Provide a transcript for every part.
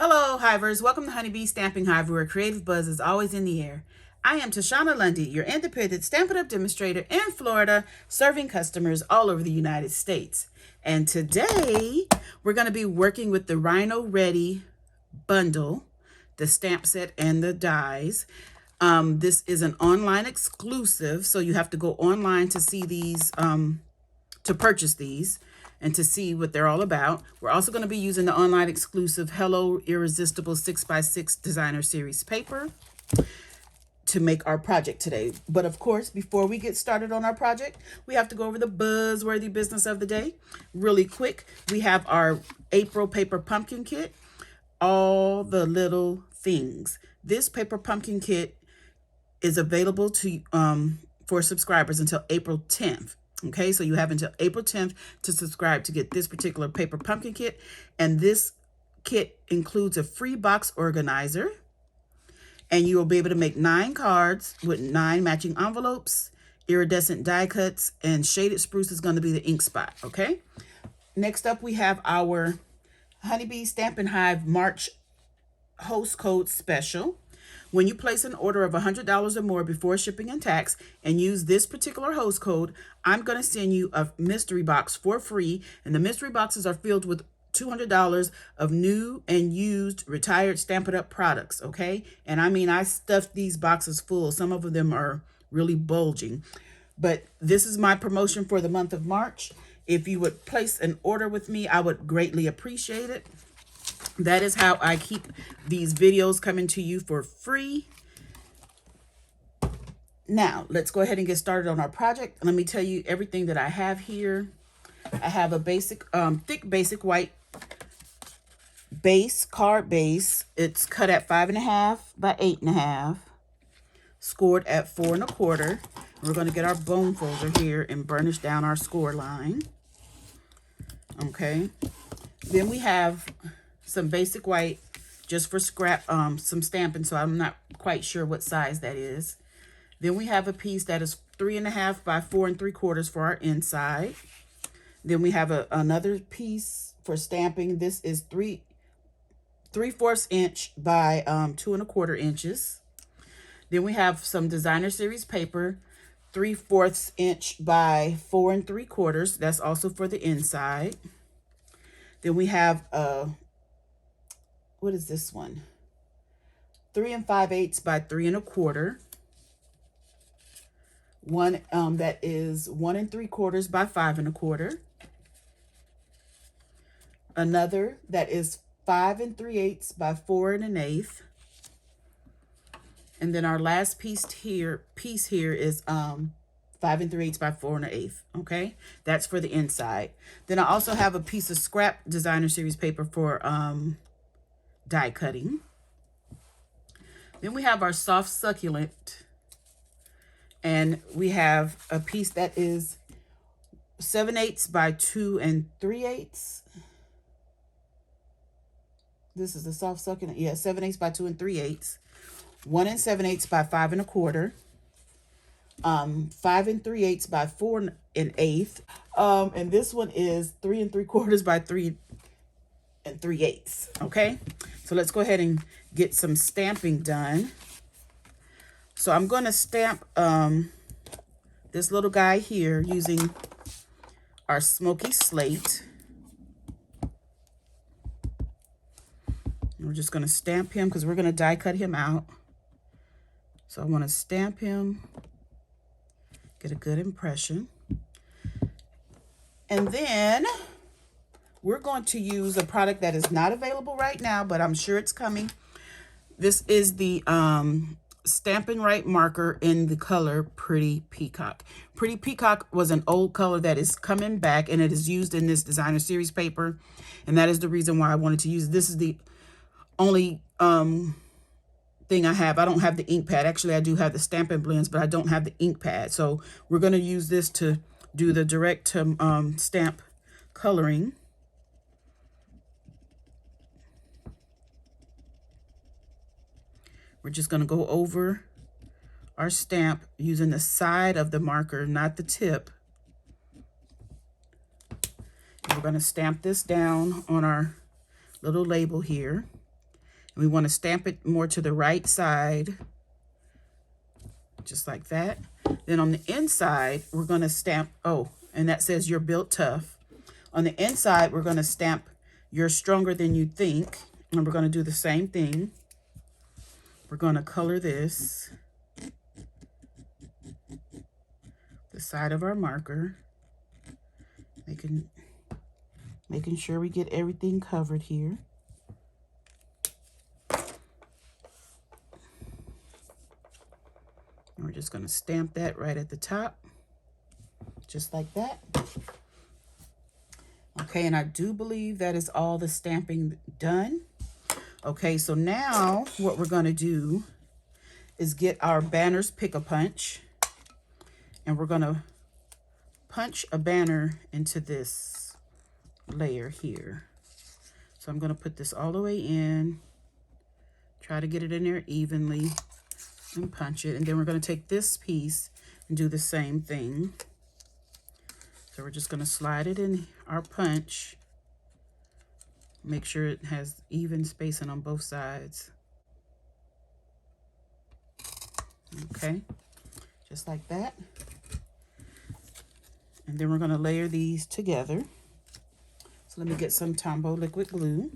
Hello, Hivers. Welcome to Honeybee Stamping Hive, where creative buzz is always in the air. I am Tashana Lundy, your independent Stampin' Up Demonstrator in Florida, serving customers all over the United States. And today, we're going to be working with the Rhino Ready bundle, the stamp set and the dies. This is an online exclusive, so you have to go online to see these, to purchase these and to see what they're all about. We're also going to be using the online exclusive Hello Irresistible 6x6 Designer Series paper to make our project today. But of course, before we get started on our project, we have to go over the buzzworthy business of the day. Really quick, we have our April paper pumpkin kit, all the little things. This paper pumpkin kit is available to for subscribers until April 10th. Okay, so you have until April 10th to subscribe to get this particular paper pumpkin kit. And this kit includes a free box organizer. And you will be able to make 9 cards with 9 matching envelopes, iridescent die cuts, and shaded spruce is going to be the ink spot. Okay, next up we have our Honeybee Stampin' Hive March host code special. When you place an order of $100 or more before shipping and tax and use this particular host code, I'm going to send you a mystery box for free. And the mystery boxes are filled with $200 of new and used retired Stampin' Up products, okay? And I mean, I stuffed these boxes full. Some of them are really bulging. But this is my promotion for the month of March. If you would place an order with me, I would greatly appreciate it. That is how I keep these videos coming to you for free. Now, let's go ahead and get started on our project. Let me tell you everything that I have here. I have a basic, thick basic white base, card base. It's cut at 5.5 by 8.5, scored at 4 1/4. We're going to get our bone folder here and burnish down our score line. Okay. Then we have some basic white just for scrap, some stamping, so I'm not quite sure what size that is. Then we have a piece that is 3.5 by 4 3/4 for our inside. Then we have another piece for stamping. This is 3/4 inch by 2 1/4 inches. Then we have some Designer Series paper, 3/4 inch by 4 3/4. That's also for the inside. Then we have what is this one? 3 5/8 by 3 1/4. One that is 1 3/4 by 5 1/4. Another that is 5 3/8 by 4 1/8. And then our last piece here is 5 3/8 by 4 1/8. Okay, that's for the inside. Then I also have a piece of scrap Designer Series paper for die cutting. Then we have our soft succulent, and we have a piece that is 7/8 by 2 3/8. This is the soft succulent. Yeah, 7/8 by 2 3/8. 1 7/8 by 5 1/4. 5 3/8 by 4 1/8. And this one is 3 3/4 by 3 3/8. Okay, so let's go ahead and get some stamping done. So I'm going to stamp this little guy here using our smoky slate. We're just going to stamp him because we're going to die cut him out. So I want to stamp him, get a good impression. And then we're going to use a product that is not available right now, but I'm sure it's coming. This is the Stampin' Right marker in the color Pretty Peacock. Pretty Peacock was an old color that is coming back, and it is used in this Designer Series paper. And that is the reason why I wanted to use it. This is the only thing I have. I don't have the ink pad. Actually, I do have the Stampin' Blends, but I don't have the ink pad. So we're going to use this to do the direct to stamp coloring. We're just going to go over our stamp using the side of the marker, not the tip. And we're going to stamp this down on our little label here. We want to stamp it more to the right side, just like that. Then on the inside, we're going to stamp, oh, and that says you're built tough. On the inside, we're going to stamp you're stronger than you think. And we're going to do the same thing. We're going to color this, the side of our marker, making sure we get everything covered here. And we're just going to stamp that right at the top, just like that. Okay, and I do believe that is all the stamping done. Okay, so now what we're going to do is get our banner's pick-a-punch, and we're going to punch a banner into this layer here. So I'm going to put this all the way in, try to get it in there evenly, and punch it. And then we're going to take this piece and do the same thing. So we're just going to slide it in our punch. Make sure it has even spacing on both sides. Okay, just like that. And then we're going to layer these together. So let me get some Tombow liquid glue.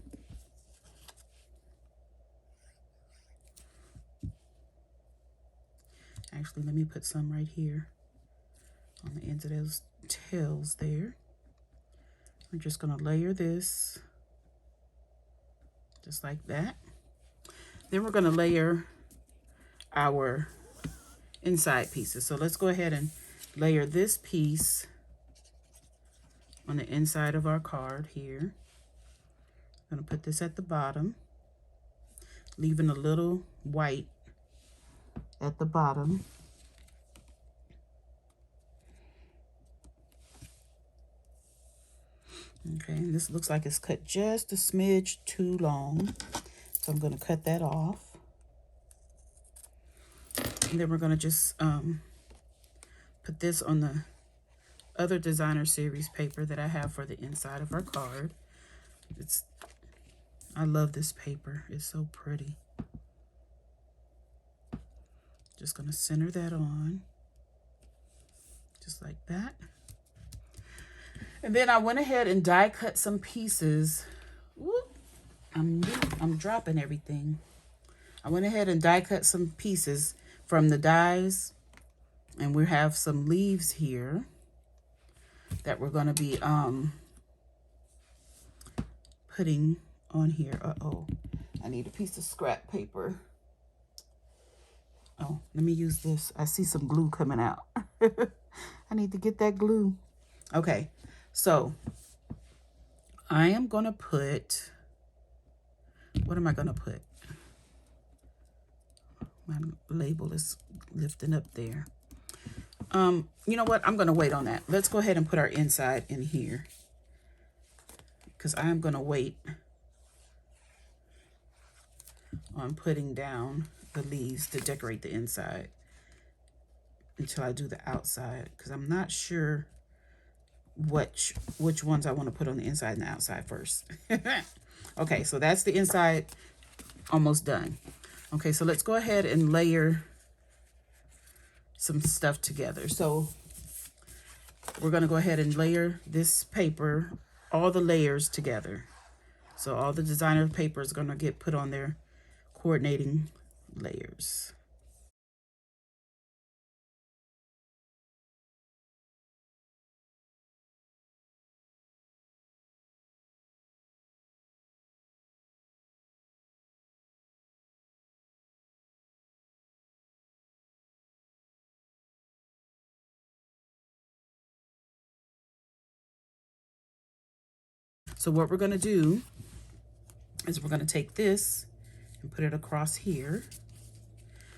Actually, let me put some right here on the ends of those tails there. We're just going to layer this just like that. Then we're going to layer our inside pieces. So let's go ahead and layer this piece on the inside of our card here. I'm going to put this at the bottom, leaving a little white at the bottom. Okay, and this looks like it's cut just a smidge too long, so I'm going to cut that off. And then we're going to just put this on the other designer series paper that I have for the inside of our card. I love this paper. It's so pretty. Just going to center that on, just like that. And then I went ahead and die cut some pieces. Whoop, I'm dropping everything. I went ahead and die cut some pieces from the dies, and we have some leaves here that we're going to be putting on here. Uh-oh, I need a piece of scrap paper. Oh, let me use this. I see some glue coming out. I need to get that glue. Okay, so I am going to put, what am I going to put? My label is lifting up there. You know what? I'm going to wait on that. Let's go ahead and put our inside in here, because I am going to wait on putting down the leaves to decorate the inside until I do the outside, because I'm not sure which ones I want to put on the inside and the outside first. Okay, so that's the inside almost done. Okay, so let's go ahead and layer some stuff together. So we're going to go ahead and layer this paper, all the layers together. So all the designer paper is going to get put on their coordinating layers. So what we're going to do is we're going to take this and put it across here.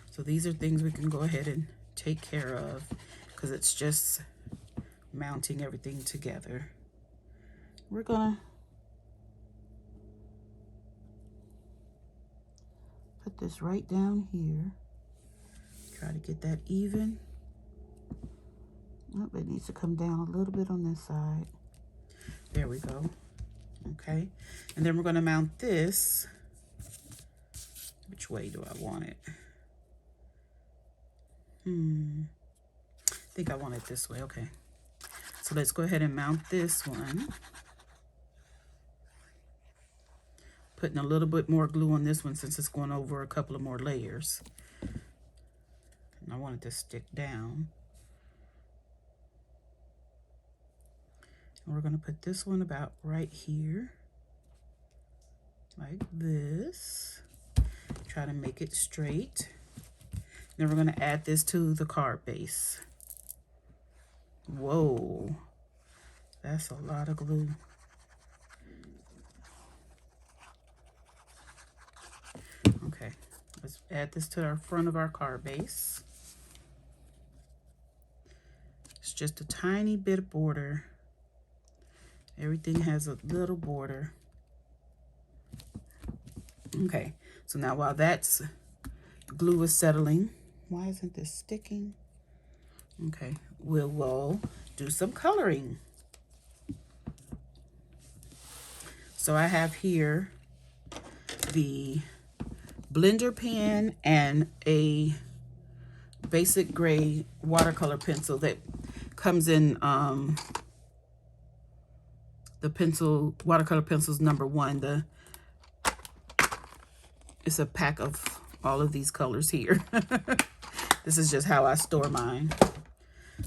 So these are things we can go ahead and take care of, because it's just mounting everything together. We're going to put this right down here. Try to get that even. Oh, it needs to come down a little bit on this side. There we go. Okay, and then we're going to mount this Which way do I want it? I think I want it this way. Okay. So let's go ahead and mount this one. Putting a little bit more glue on this one since it's going over a couple of more layers. And I want it to stick down. And we're going to put this one about right here. Like this. Try to make it straight. Then we're going to add this to the card base. Whoa. That's a lot of glue. Okay, let's add this to our front of our card base. It's just a tiny bit of border. Everything has a little border. Okay, so now while that's glue is settling, why isn't this sticking? Okay, we'll do some coloring. So I have here the blender pen and a basic gray watercolor pencil that comes in the watercolor pencils #1. It's a pack of all of these colors here. This is just how I store mine.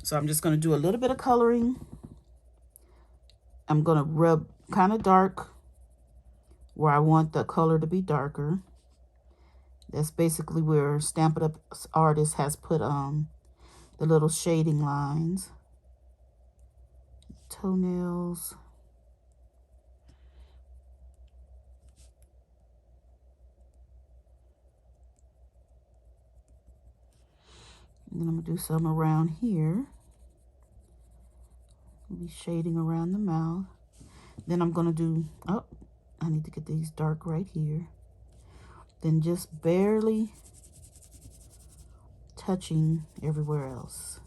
So I'm just going to do a little bit of coloring. I'm going to rub kind of dark where I want the color to be darker. That's basically where Stampin' Up artist has put the little shading lines. Toenails. And then I'm going to do some around here. I'll be shading around the mouth. Then I'm going to do, oh, I need to get these dark right here. Then just barely touching everywhere else.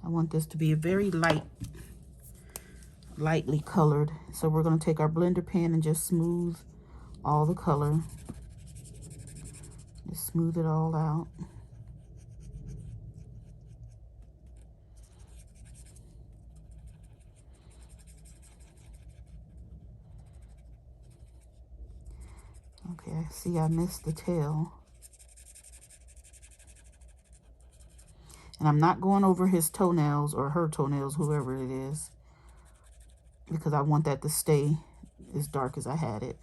I want this to be a very lightly colored. So we're going to take our blender pen and just smooth all the color. Just smooth it all out. Okay, I see I missed the tail. And I'm not going over his toenails or her toenails, whoever it is, because I want that to stay as dark as I had it.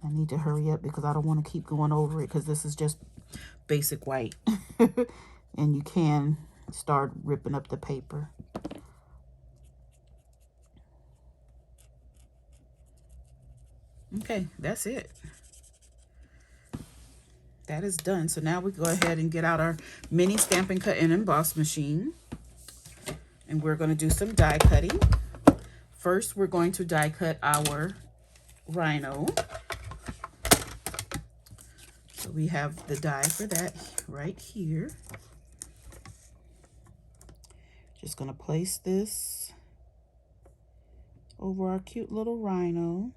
I need to hurry up because I don't want to keep going over it because this is just basic white. And you can start ripping up the paper. Okay, that's it. That is done. So now we go ahead and get out our mini Stampin' Cut and Emboss machine. And we're going to do some die cutting. First, we're going to die cut our rhino. So we have the die for that right here. Just going to place this over our cute little rhino.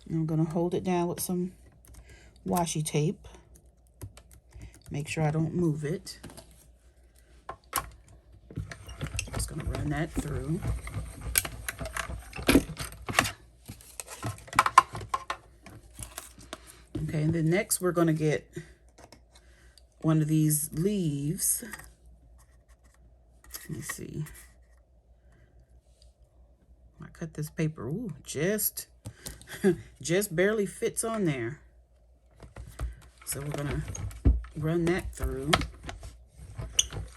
And I'm going to hold it down with some washi tape. Make sure I don't move it. Just going to run that through. Okay, and then next we're going to get one of these leaves. Let me see. I cut this paper. Ooh, just barely fits on there. So we're gonna run that through.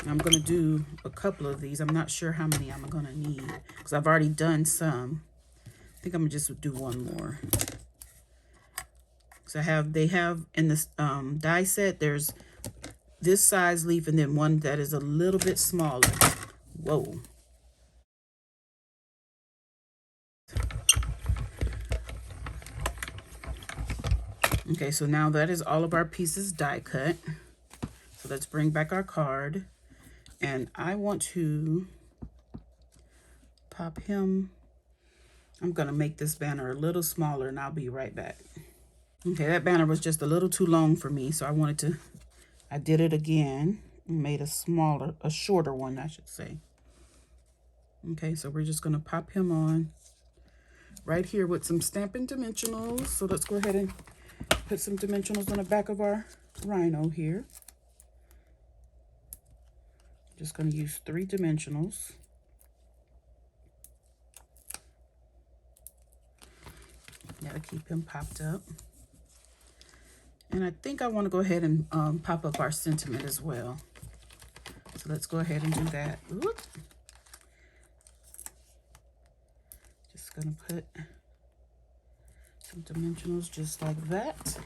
And I'm gonna do a couple of these. I'm not sure how many I'm gonna need because I've already done some. I think I'm gonna just do one more. So they have in this die set, there's this size leaf and then one that is a little bit smaller. Whoa. Okay, so now that is all of our pieces die cut. So let's bring back our card. And I want to pop him. I'm going to make this banner a little smaller and I'll be right back. Okay, that banner was just a little too long for me, so I did it again and made a shorter one, I should say. Okay, so we're just going to pop him on right here with some Stampin' Dimensionals. So let's go ahead and put some dimensionals on the back of our Rhino here. Just going to use 3 dimensionals. Gotta keep him popped up. And I think I want to go ahead and pop up our sentiment as well. So let's go ahead and do that. Oop. Just gonna put some dimensionals just like that.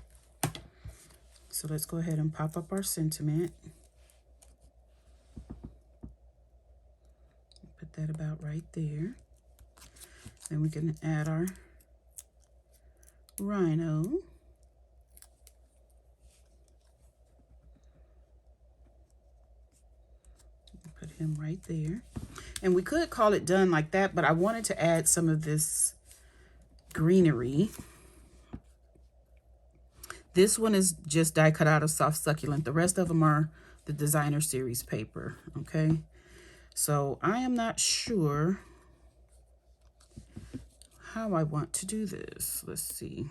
So let's go ahead and pop up our sentiment. Put that about right there. Then we can add our Rhino. Put him right there. And we could call it done like that, but I wanted to add some of this greenery. This one is just die cut out of soft succulent. The rest of them are the designer series paper, okay? So I am not sure how I want to do this. Let's see.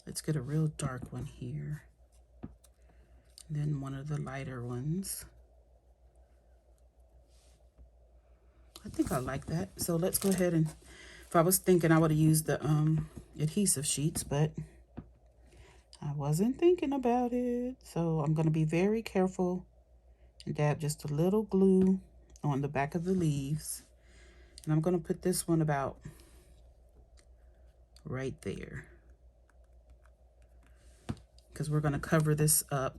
Let's get a real dark one here. Then one of the lighter ones. I think I like that. So let's go ahead and, if I was thinking I would have used the adhesive sheets, but I wasn't thinking about it. So I'm going to be very careful and dab just a little glue on the back of the leaves. And I'm going to put this one about right there, because we're going to cover this up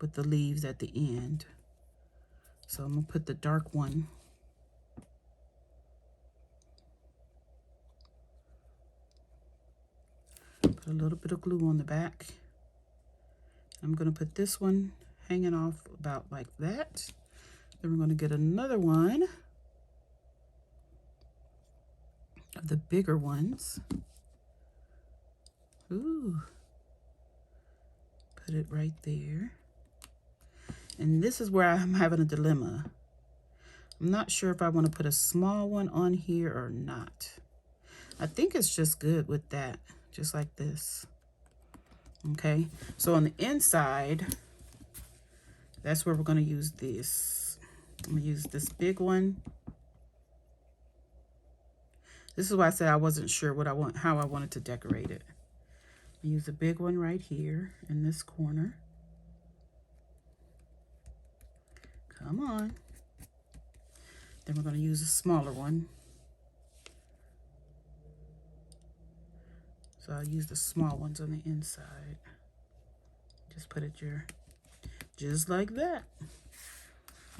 with the leaves at the end. So I'm going to put the dark one put a little bit of glue on the back. I'm going to put this one hanging off about like that. Then we're going to get another one of the bigger ones. Ooh. Put it right there. And this is where I'm having a dilemma. I'm not sure if I want to put a small one on here or not. I think it's just good with that, just like this. Okay, so on the inside, that's where we're going to use this. I'm going to use this big one. This is why I said I wasn't sure how I wanted to decorate it. Use a big one right here in this corner. Come on. Then we're going to use a smaller one. So I'll use the small ones on the inside. Just put it here, just like that.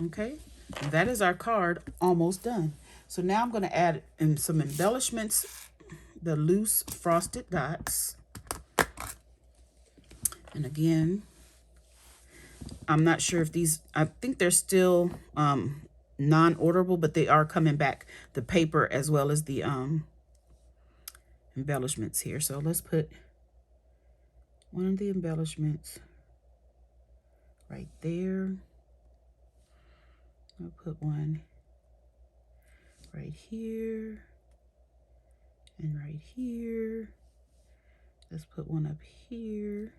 Okay, and that is our card almost done. So now I'm going to add in some embellishments, the loose frosted dots. And again, I'm not sure if these, I think they're still non-orderable, but they are coming back, the paper as well as the embellishments here. So let's put one of the embellishments right there. I'll put one right here and right here. Let's put one up here.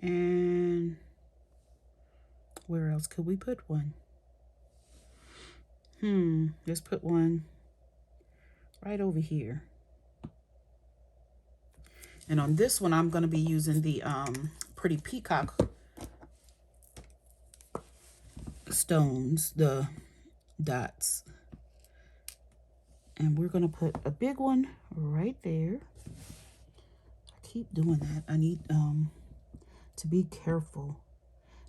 And where else could we put one? Let's put one right over here. And on this one, I'm going to be using the Pretty Peacock stones, the dots. And we're going to put a big one right there. I keep doing that. I need to be careful.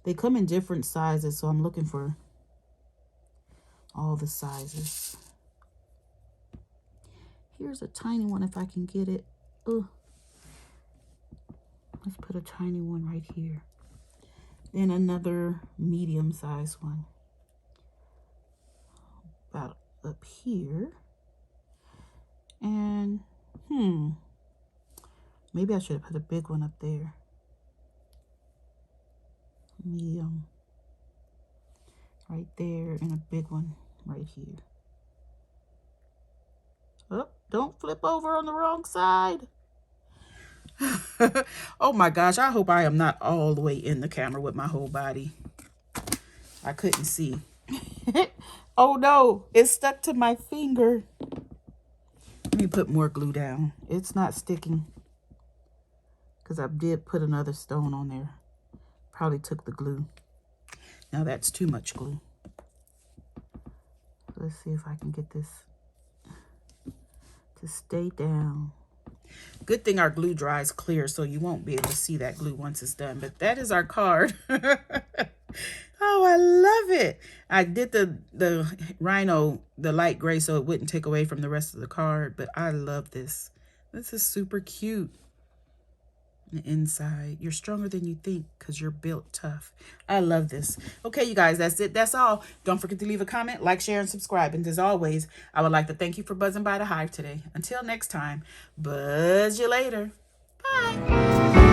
They come in different sizes, so I'm looking for all the sizes. Here's a tiny one if I can get it. Oh, let's put a tiny one right here. Then another medium-sized one. about up here. And, maybe I should have put a big one up there. Medium right there and a big one right here. Oh, don't flip over on the wrong side. Oh my gosh, I hope I am not all the way in the camera with my whole body. I couldn't see. Oh no, it's stuck to my finger. Let me put more glue down. It's not sticking because I did put another stone on there. Probably took the glue. Now that's too much glue. Let's see if I can get this to stay down. Good thing our glue dries clear, so you won't be able to see that glue once it's done. But that is our card. Oh, I love it. I did the rhino, the light gray, so it wouldn't take away from the rest of the card. But I love this. This is super cute. The inside, you're stronger than you think because you're built tough. I love this. Okay, you guys, that's it. That's all. Don't forget to leave a comment, like, share, and subscribe. And as always, I would like to thank you for buzzing by the Hive today. Until next time, buzz you later. Bye.